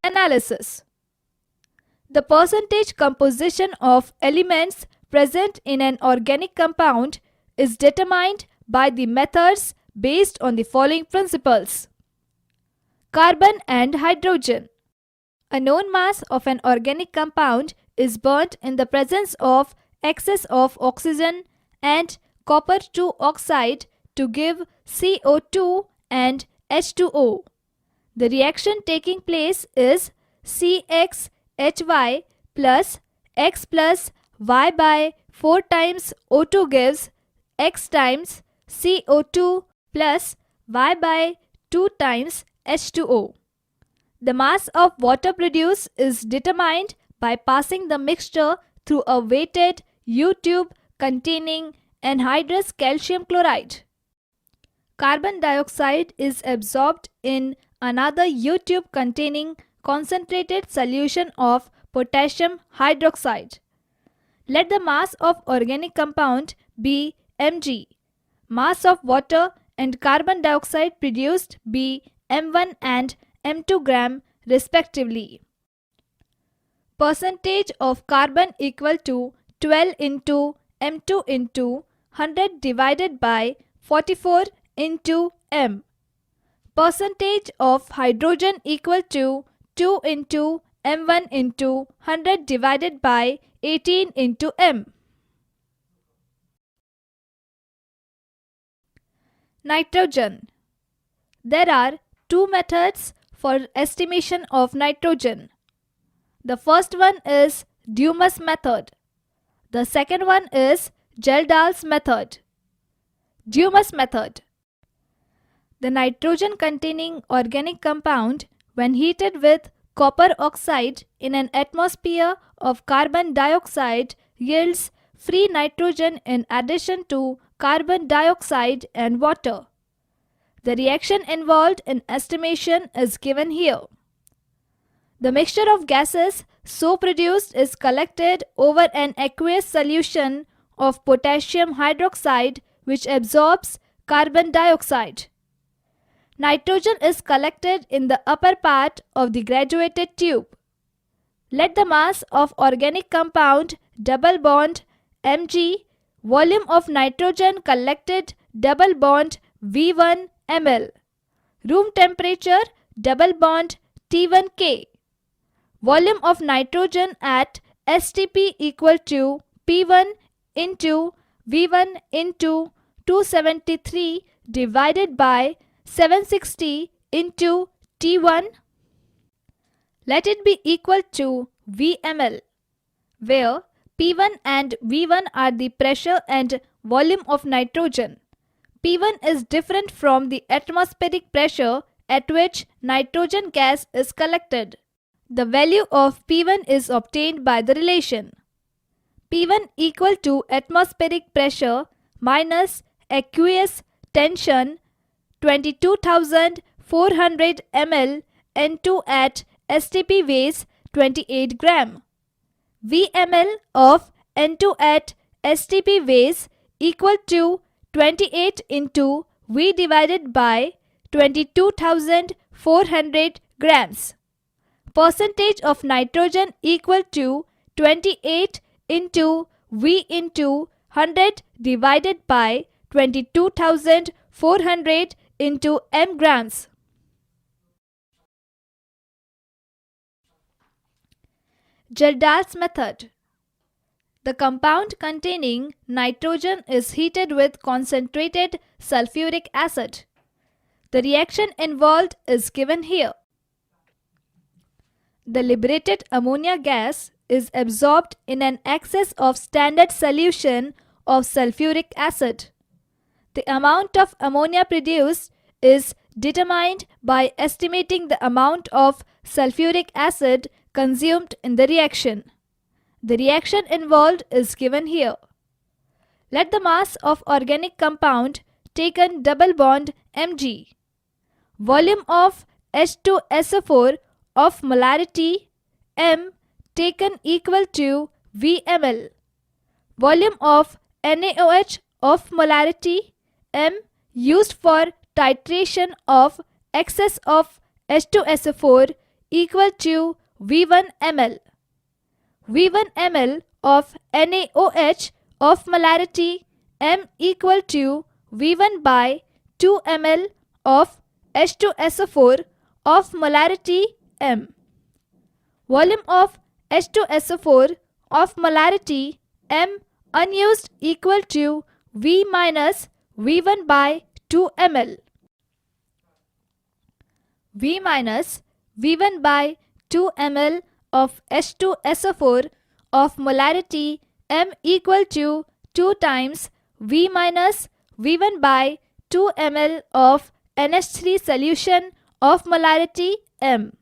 Analysis. The percentage composition of elements present in an organic compound is determined by the methods based on the following principles. Carbon and hydrogen. A known mass of an organic compound is burnt in the presence of excess of oxygen and copper 2 oxide to give CO2 and H2O. The reaction taking place is CXHY plus X plus Y by 4 times O2 gives X times CO2 plus Y by 2 times H2O. The mass of water produced is determined by passing the mixture through a weighted U-tube containing anhydrous calcium chloride. Carbon dioxide is absorbed in another U-tube containing concentrated solution of potassium hydroxide. Let the mass of organic compound be mg. Mass of water and carbon dioxide produced be m1 and m2 gram respectively. Percentage of carbon equal to 12 into m2 into 100 divided by 44 into m. Percentage of hydrogen equal to 2 into m1 into 100 divided by 18 into m. Nitrogen. There are two methods for estimation of nitrogen. The first one is Dumas method. The second one is Geldahl's method. Dumas method. The nitrogen containing organic compound, when heated with copper oxide in an atmosphere of carbon dioxide, yields free nitrogen in addition to carbon dioxide and water. The reaction involved in estimation is given here. The mixture of gases so produced is collected over an aqueous solution of potassium hydroxide which absorbs carbon dioxide. Nitrogen is collected in the upper part of the graduated tube. Let the mass of organic compound double bond Mg, volume of nitrogen collected double bond V1 ml, room temperature double bond T1K. Volume of nitrogen at STP equal to P1 into V1 into 273 divided by 760 into T1. Let it be equal to Vml, where P1 and V1 are the pressure and volume of nitrogen. P1 is different from the atmospheric pressure at which nitrogen gas is collected. The value of P1 is obtained by the relation P1 equal to atmospheric pressure minus aqueous tension 22,400 ml N2 at STP weighs 28 gram. Vml of N2 at STP weighs equal to 28 into V divided by 22,400 grams. Percentage of nitrogen equal to 28 into V into 100 divided by 22,400 into m grams. Geldahl's method. The compound containing nitrogen is heated with concentrated sulfuric acid. The reaction involved is given here. The liberated ammonia gas is absorbed in an excess of standard solution of sulfuric acid. The amount of ammonia produced is determined by estimating the amount of sulfuric acid consumed in the reaction. The reaction involved is given here. Let the mass of organic compound taken double bond Mg. Volume of H2SO4 of molarity M taken equal to Vml. Volume of NaOH of molarity M used for titration of excess of H2SO4 equal to V1 ml. V1 ml of NaOH of molarity M equal to V1 by 2 ml of H2SO4 of molarity M. Volume of H2SO4 of molarity M unused equal to V minus V1 by 2 ml. V minus V1 by 2 ml of H2SO4 of molarity M equal to 2 times V minus V1 by 2 ml of NH3 solution of molarity M.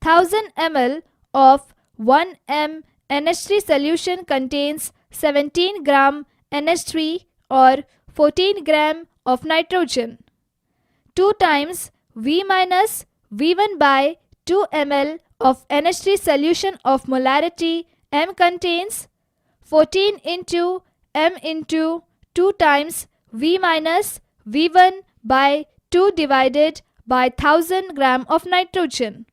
1000 ml of 1 m NH3 solution contains 17 gram NH3 or 14 gram of nitrogen. 2 times V minus V1 by 2 ml of NH3 solution of molarity M contains 14 into M into 2 times V minus V1 by 2 divided by 1000 gram of nitrogen.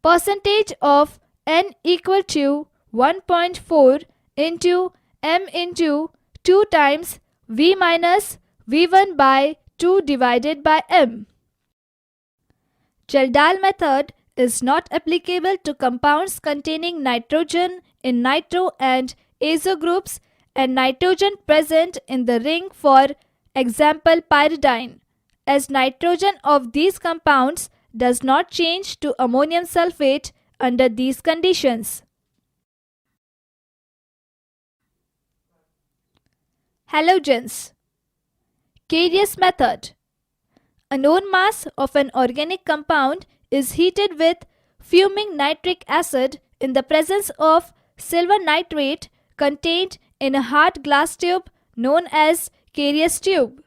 Percentage of N equal to 1.4 into M into 2 times V minus V1 by 2 divided by M. Geldahl method is not applicable to compounds containing nitrogen in nitro and azo groups and nitrogen present in the ring, for example pyridine, as nitrogen of these compounds does not change to ammonium sulfate under these conditions. Halogens. Carious method. A known mass of an organic compound is heated with fuming nitric acid in the presence of silver nitrate contained in a hard glass tube known as Carious tube.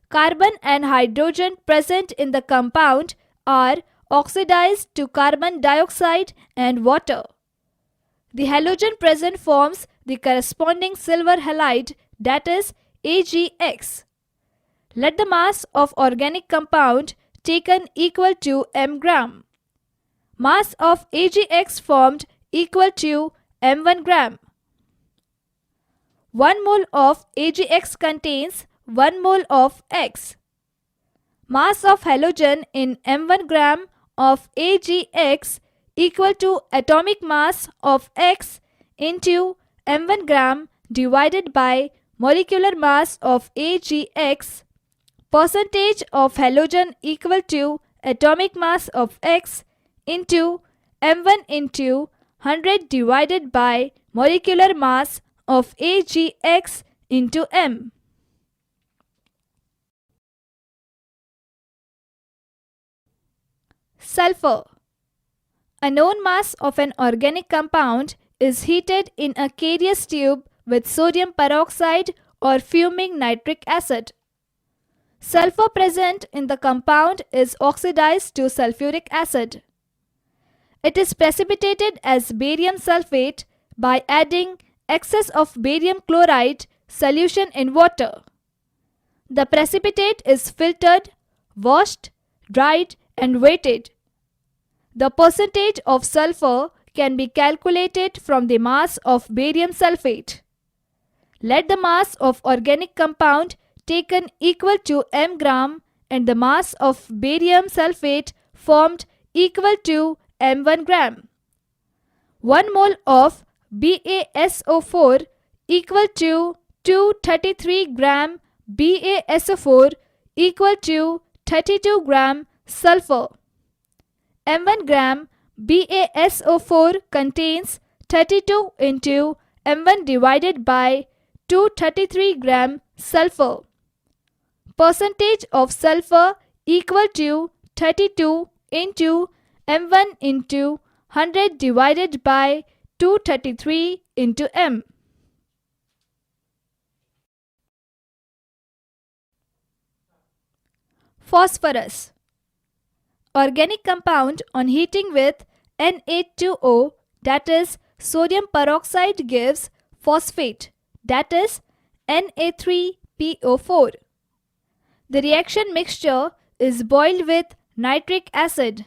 Carbon and hydrogen present in the compound are oxidized to carbon dioxide and water. The halogen present forms the corresponding silver halide, that is AgX. Let the mass of organic compound taken equal to m gram. Mass of AgX formed equal to m1 gram. 1 mole of AgX contains 1 mole of X. Mass of halogen in m1 gram of AgX equal to atomic mass of X into m1 gram divided by molecular mass of AgX. Percentage of halogen equal to atomic mass of X into m1 into 100 divided by molecular mass of AgX into m. Sulfur. A known mass of an organic compound is heated in a Carious tube with sodium peroxide or fuming nitric acid. Sulfur present in the compound is oxidized to sulfuric acid. It is precipitated as barium sulfate by adding excess of barium chloride solution in water. The precipitate is filtered, washed, dried and weighted. The percentage of sulfur can be calculated from the mass of barium sulfate. Let the mass of organic compound taken equal to m gram and the mass of barium sulfate formed equal to m1 gram. 1 mole of BaSO4 equal to 233 gram BaSO4 equal to 32 gram sulfur. m1 gram BaSO4 contains 32 into m1 divided by 233 gram sulfur. Percentage of sulfur equal to 32 into m1 into 100 divided by 233 into m. Phosphorus. Organic compound on heating with Na2O, that is sodium peroxide, gives phosphate, that is Na3PO4. The reaction mixture is boiled with nitric acid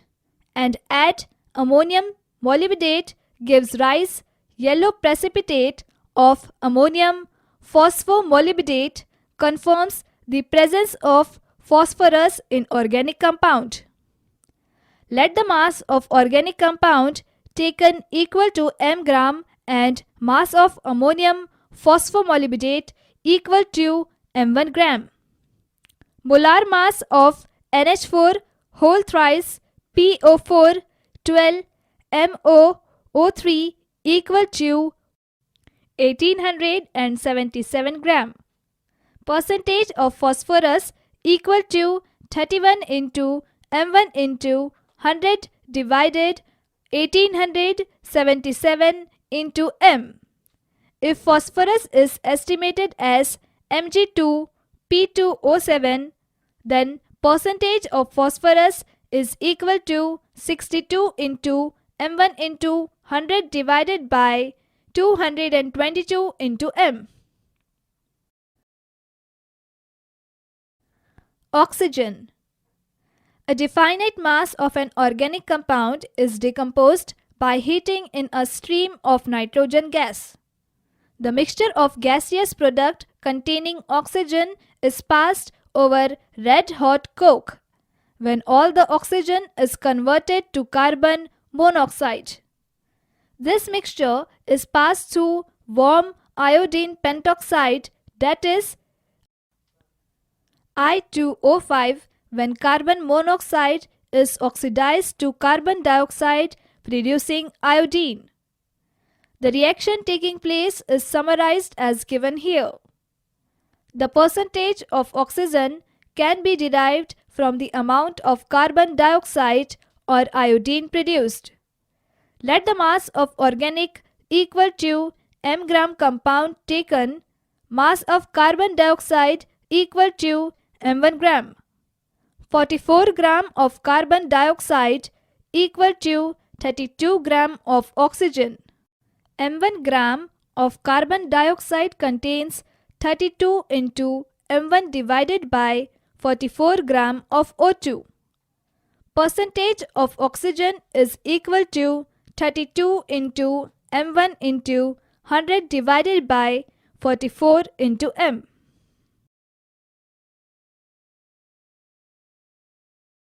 and add ammonium molybdate gives rise yellow precipitate of ammonium phosphomolybdate confirms the presence of phosphorus in organic compound. Let the mass of organic compound taken equal to m gram and mass of ammonium phosphomolybdate equal to m1 gram. Molar mass of NH4 whole thrice PO4 12 MoO3 equal to 1877 gram. Percentage of phosphorus equal to 31 into m1 into 100 divided 1877 into m. If phosphorus is estimated as Mg2P2O7, then percentage of phosphorus is equal to 62 into m1 into 100 divided by 222 into m. Oxygen. A definite mass of an organic compound is decomposed by heating in a stream of nitrogen gas. The mixture of gaseous product containing oxygen is passed over red-hot coke, when all the oxygen is converted to carbon monoxide. This mixture is passed through warm iodine pentoxide, that is I2O5, when carbon monoxide is oxidized to carbon dioxide producing iodine. The reaction taking place is summarized as given here. The percentage of oxygen can be derived from the amount of carbon dioxide or iodine produced. Let the mass of organic equal to m gram compound taken, mass of carbon dioxide equal to m1 gram. 44 gram of carbon dioxide equal to 32 gram of oxygen. m1 gram of carbon dioxide contains 32 into m1 divided by 44 gram of O2. Percentage of oxygen is equal to 32 into m1 into 100 divided by 44 into m.